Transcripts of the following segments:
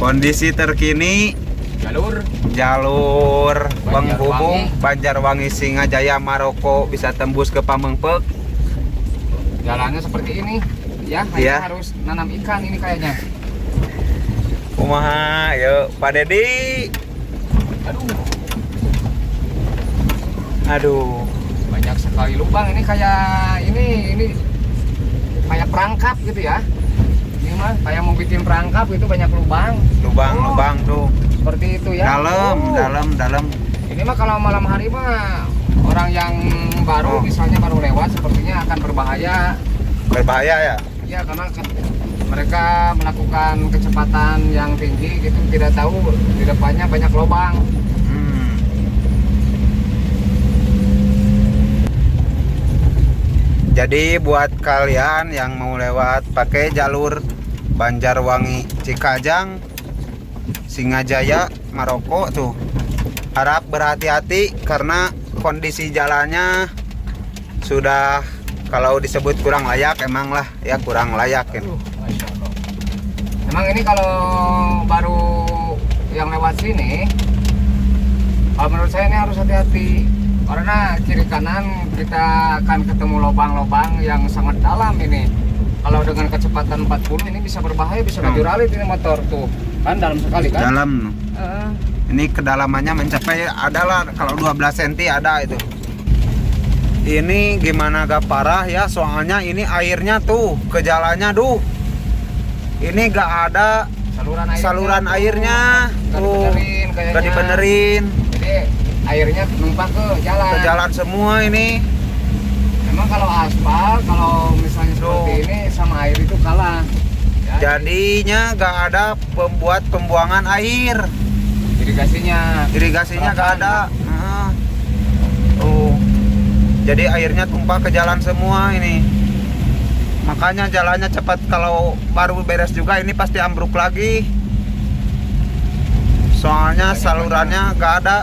Kondisi terkini jalur penghubung Banjarwangi Singajaya Maroko bisa tembus ke Pamengpeuk. Jalannya seperti ini ya, Iya. harus nanam ikan ini kayaknya. Kumaha yuk Pak Dedi. Aduh, Banyak sekali lubang ini, kayak ini kayak perangkap gitu ya. Ini mah kayak mau bikin perangkap itu, banyak lubang. lubang tuh. Seperti itu ya. Dalam. Ini mah kalau malam hari mah orang yang baru misalnya baru lewat sepertinya akan berbahaya. Berbahaya ya? Ya, karena mereka melakukan kecepatan yang tinggi gitu, tidak tahu di depannya banyak lubang. Jadi buat kalian yang mau lewat pakai jalur Banjarwangi Cikajang Singajaya Maroko tuh, harap berhati-hati karena kondisi jalannya sudah, kalau disebut kurang layak, emang lah ya kurang layak gitu. Emang ini kalau baru yang lewat sini, kalau menurut saya ini harus hati-hati karena kiri kanan kita akan ketemu lubang-lubang yang sangat dalam ini. Kalau dengan kecepatan 40 ini bisa berbahaya, bisa laju rally ini motor tuh. Kan dalam sekali kan? Dalam. Ini kedalamannya mencapai adalah kalau 12 cm ada itu. Ini gimana gak parah ya, soalnya ini airnya tuh ke jalannya tuh. Ini gak ada saluran airnya tuh. Gak dibenerin. Jadi airnya numpah ke jalan. Ke jalan semua ini. Emang kalau aspal, kalau misalnya seperti ini sama air itu kalah. Ya, jadinya gak ada pembuangan air. Irigasinya gak ada. Tuh. Jadi airnya tumpah ke jalan semua ini. Makanya jalannya cepat, kalau baru beres juga ini pasti ambruk lagi. Soalnya salurannya gak ada.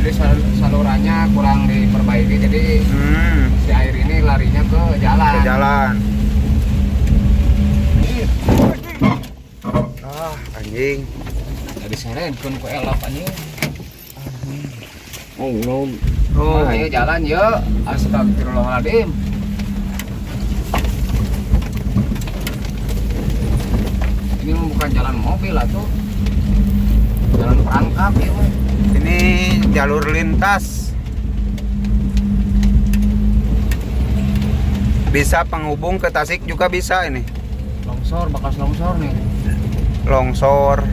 Jadi salurannya kurang diperbaiki, jadi si air ini larinya ke jalan. Anjing. Jadi seren pun ku elap anjing. Oh. Ayo jalan yuk. Astagfirullahaladzim. Ini bukan jalan mobil atau jalan perangkap ya. Ini jalur lintas. Bisa penghubung ke Tasik juga bisa ini. Bekas longsor nih. Longsor,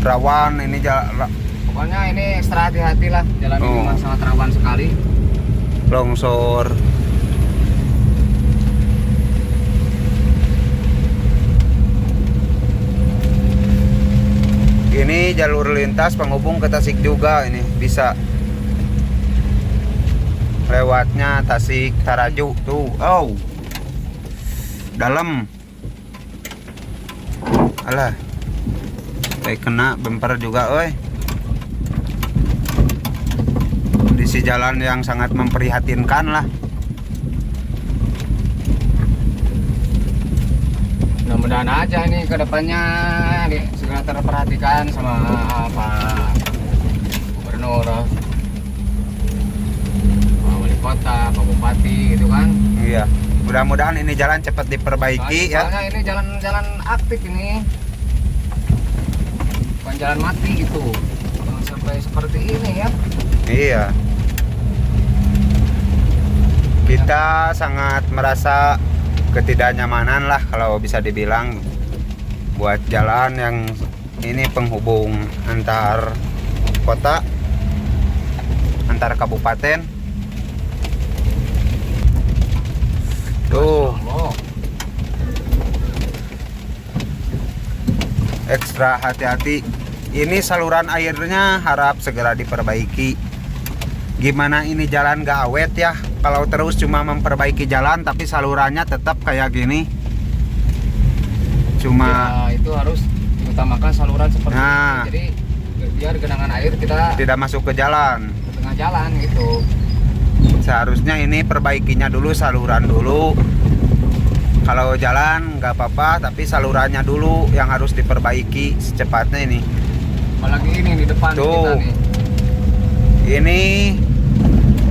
rawan ini jalan. Pokoknya ini ekstra hati-hati lah, jalan ini memang sangat rawan sekali. Longsor. Ini jalur lintas penghubung ke Tasik juga, ini bisa. Lewatnya Tasik Taraju tuh. Dalam. Alah. Kayak kena bumper juga, oi. Kondisi jalan yang sangat memprihatinkan lah. Mudah-mudahan aja nih ke depannya segera terperhatikan sama Pak Gubernur, Pak Wali Kota, Pak Bupati gitu kan. Iya. Mudah-mudahan ini jalan cepat diperbaiki ya. Soalnya ini jalan aktif ini. Bukan jalan mati gitu. Jangan sampai seperti ini ya. Iya. Kita sangat merasa ketidaknyamanan lah kalau bisa dibilang buat jalan yang ini penghubung antar kota, antar kabupaten. Tuh. Ekstra hati-hati. Ini saluran airnya harap segera diperbaiki. Gimana ini jalan gak awet ya, kalau terus cuma memperbaiki jalan tapi salurannya tetap kayak gini. Cuma ya, itu harus diutamakan saluran seperti ini. Jadi biar genangan air kita tidak masuk ke jalan, ke tengah jalan gitu. Seharusnya ini perbaikinya dulu saluran dulu. Kalau jalan nggak apa-apa, tapi salurannya dulu yang harus diperbaiki secepatnya ini. Apalagi ini di depan Tuh. kita nih. Ini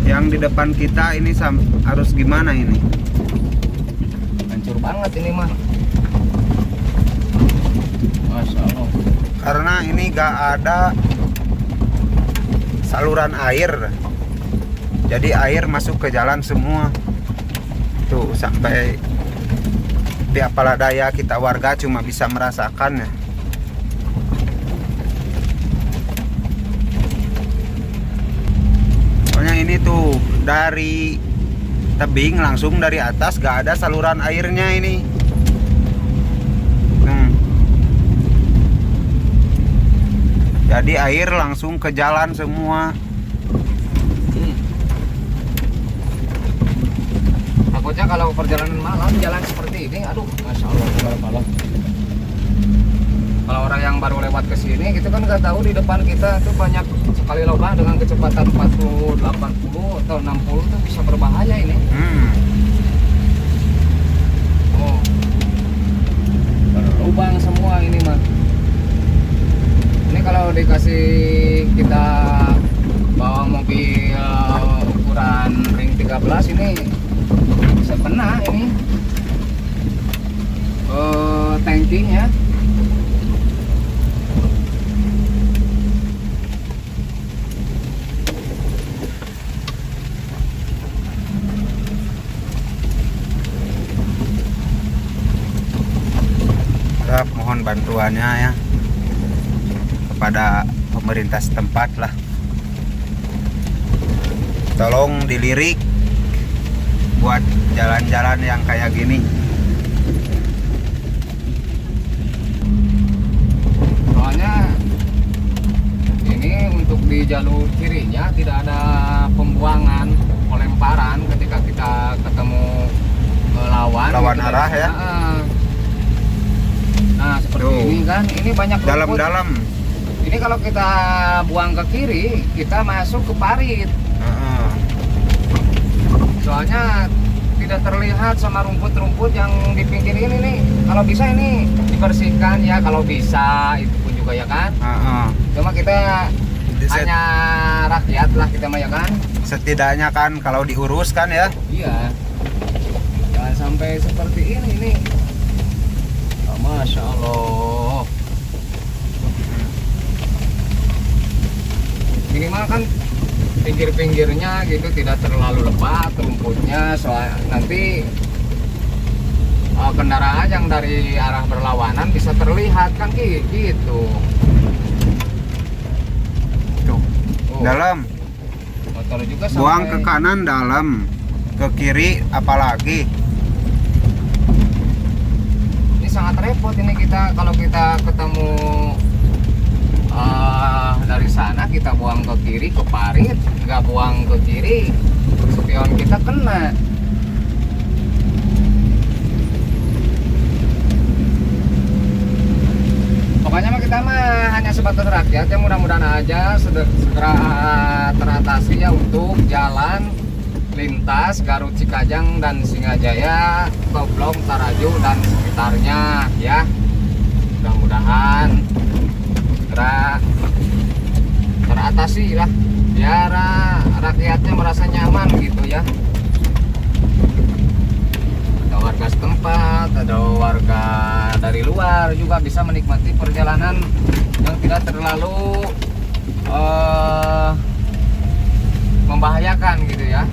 yang di depan kita ini harus gimana ini? Hancur banget ini mah. Masya Allah. Karena ini nggak ada saluran air, jadi air masuk ke jalan semua. Tuh sampai di apalah daya kita warga cuma bisa merasakan ya. Soalnya ini tuh dari tebing langsung dari atas gak ada saluran airnya ini. Jadi air langsung ke jalan semua. Takutnya kalau perjalanan malam jalan seperti ini, aduh, masya Allah, subhanallah. Kalau orang yang baru lewat ke sini, gitu kan nggak tahu di depan kita tuh banyak sekali lubang dengan kecepatan 40, 80 atau 60 tuh bisa berbahaya ini. Oh, berlubang semua ini mah. Ini kalau dikasih kita bawa mobil ukuran ring 13 ini bisa kena ini tankinya. Mohon bantuannya ya kepada pemerintah setempat lah. Tolong dilirik buat jalan-jalan yang kayak gini. Soalnya ini untuk di jalur kirinya tidak ada pembuangan, pelemparan ketika kita ketemu lawan gitu arah ya. Nah seperti Tuh. ini kan, ini banyak rumput. Dalam-dalam. Ini kalau kita buang ke kiri, kita masuk ke parit. Soalnya tidak terlihat sama rumput-rumput yang di pinggir ini nih. Kalau bisa ini dibersihkan ya, kalau bisa itu pun juga ya kan. Cuma kita hanya rakyat lah kita mah ya kan. Setidaknya kan kalau diurus kan ya. Iya. Jangan sampai seperti ini nih. Oh, Masya Allah. Minimal kan pinggir-pinggirnya gitu tidak terlalu lebat rumputnya, soal nanti kendaraan yang dari arah berlawanan bisa terlihat kan gitu. Tuh. Oh, Dalam. motor juga Buang sampai ke kanan dalam, ke kiri apalagi. ini sangat repot ini kita kalau kita ketemu dari sana kita buang ke kiri ke parit, nggak buang ke kiri spion kita kena. Pokoknya mah kita mah hanya sebatas rakyat yang mudah-mudahan aja segera teratasi ya untuk jalan lintas Garut Cikajang dan Singajaya, Toblong, Taraju dan sekitarnya ya. Mudah-mudahan segera teratasi lah biar rakyatnya merasa nyaman gitu ya. Ada warga setempat, ada warga dari luar juga bisa menikmati perjalanan yang tidak terlalu membahayakan gitu ya.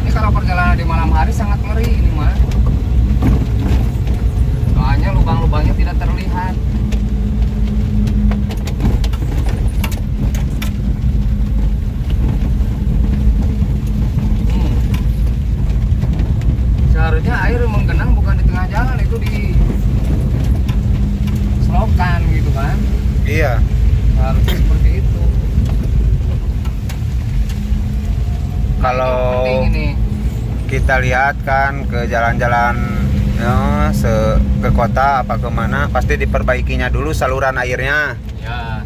Ini kalau perjalanan di malam hari sangat ngeri ini mah. Soalnya lubang-lubangnya tidak terlihat. Seharusnya air menggenang bukan di tengah jalan, itu di selokan gitu kan. Iya. Harusnya seperti itu. Kalau Penting ini. kita lihat kan ke jalan-jalan ke kota apa kemana, pasti diperbaikinya dulu saluran airnya. Ya,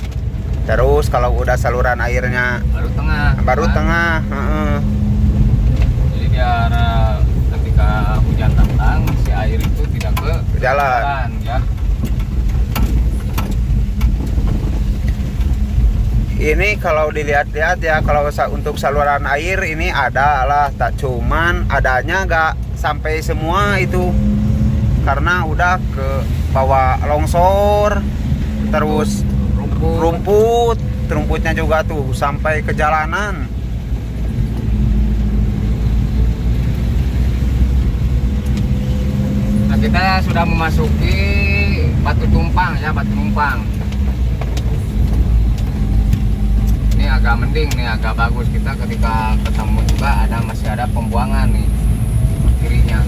Terus kalau udah saluran airnya baru tengah. baru kan? tengah. Jadi biar lebih ketika hujan datang si air itu tidak ke Jalan. ya. Ini kalau dilihat-lihat ya, kalau untuk saluran air ini ada lah, tak cuman adanya nggak sampai semua itu karena udah ke bawah longsor, terus rumputnya juga tuh sampai ke jalanan. Nah, kita sudah memasuki Batu Tumpang ya, Batu Numpang. Ini agak mending nih, agak bagus kita ketika ketemu juga masih ada pembuangan nih kirinya.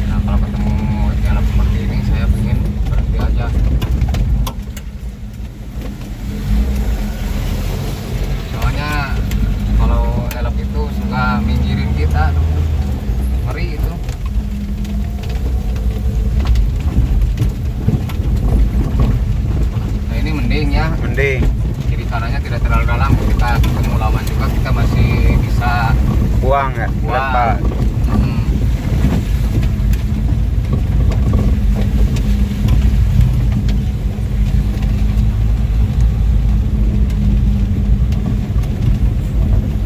Nah, kalau ketemu jalan seperti ini saya ingin berhenti aja. Soalnya kalau elok itu suka minggirin kita, ngeri itu. Mending ya, Mending kiri kanannya tidak terlalu dalam. Kita ketemu lawan juga kita masih bisa buang ya, buang. lempar.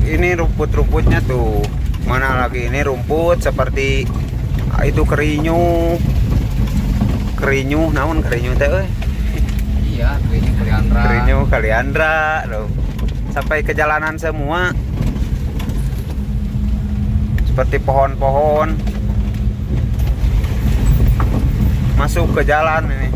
Ini rumput-rumputnya tuh, mana lagi ini rumput seperti itu kerinyu, namun kerinyu teh euy. Iya, Kerinyu Kaliandra loh. Sampai ke jalanan semua. Seperti pohon-pohon masuk ke jalan ini.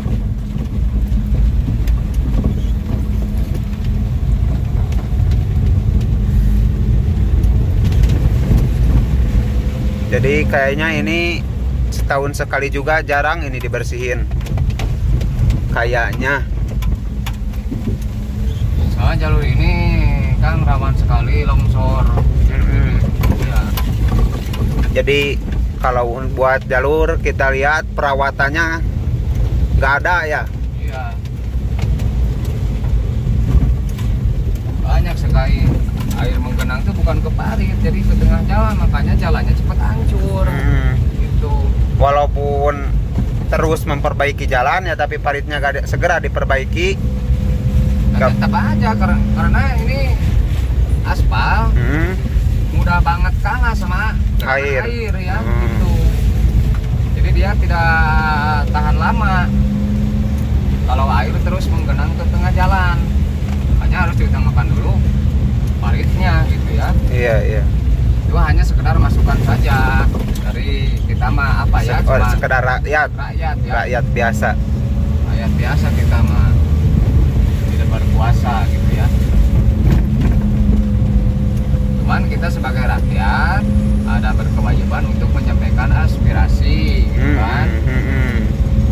Jadi kayaknya ini setahun sekali juga, jarang ini dibersihin kayaknya. Soalnya jalur ini kan rawan sekali longsor. Ya. Jadi kalau buat jalur kita lihat perawatannya nggak ada ya. Iya. Banyak sekali air menggenang itu bukan ke parit, jadi ke tengah jalan, makanya jalannya cepat hancur. Gitu. Walaupun terus memperbaiki jalan ya, tapi paritnya gak segera diperbaiki. Nah, tetap aja karena ini aspal mudah banget kalah sama air ya. Gitu. Jadi dia tidak tahan lama kalau air terus menggenang ke tengah jalan. Makanya harus diutamakan dulu paritnya gitu ya. Iya. Itu hanya sekedar masukan saja dari kita mah apa ya, cuma sekedar rakyat ya. Rakyat biasa. Rakyat biasa kita mah tidak berkuasa gitu ya. Cuman kita sebagai rakyat ada berkewajiban untuk menyampaikan aspirasi gitu kan.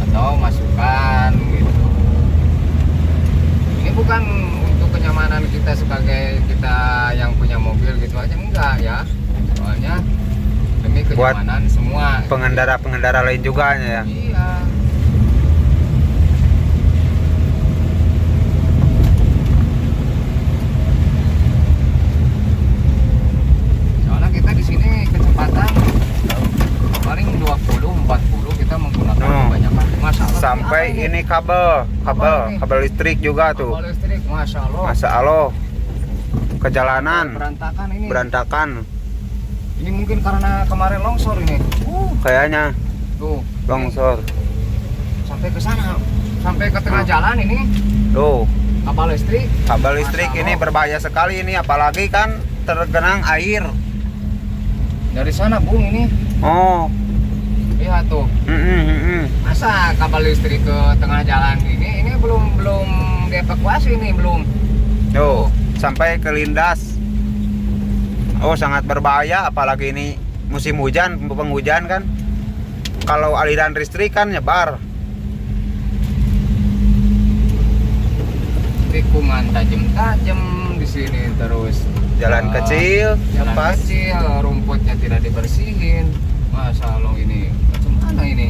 Atau masukan gitu. Ini bukan untuk kenyamanan kita sebagai kita yang punya mobil gitu aja, enggak ya. Soalnya demi kenyamanan buat semua pengendara lain juga ya. Iya. Soalnya kita di sini kecepatan paling 20-40 kita menggunakan kebanyakan. Masya Allah, sampai ini kabel listrik juga tuh. Kabel listrik, Masya Allah. Kejalanan berantakan. Ini mungkin karena kemarin longsor ini. Kayaknya tuh longsor. Sampai ke sana, sampai ke tengah jalan ini. Tuh, kabel listrik ini berbahaya sekali ini, apalagi kan tergenang air. Dari sana, Bung, ini. Oh. Lihat tuh. Masa kabel listrik ke tengah jalan ini belum dievakuasi ini, belum. Tuh, sampai ke lindas. Oh, sangat berbahaya, apalagi ini musim hujan, penghujan kan. Kalau aliran listrik kan nyebar. Tikungan tajam di sini, terus jalan kecil, rumputnya tidak dibersihin. Masa Allah, ini macam mana ini?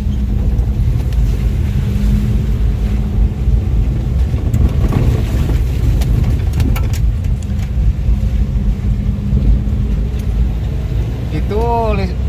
itu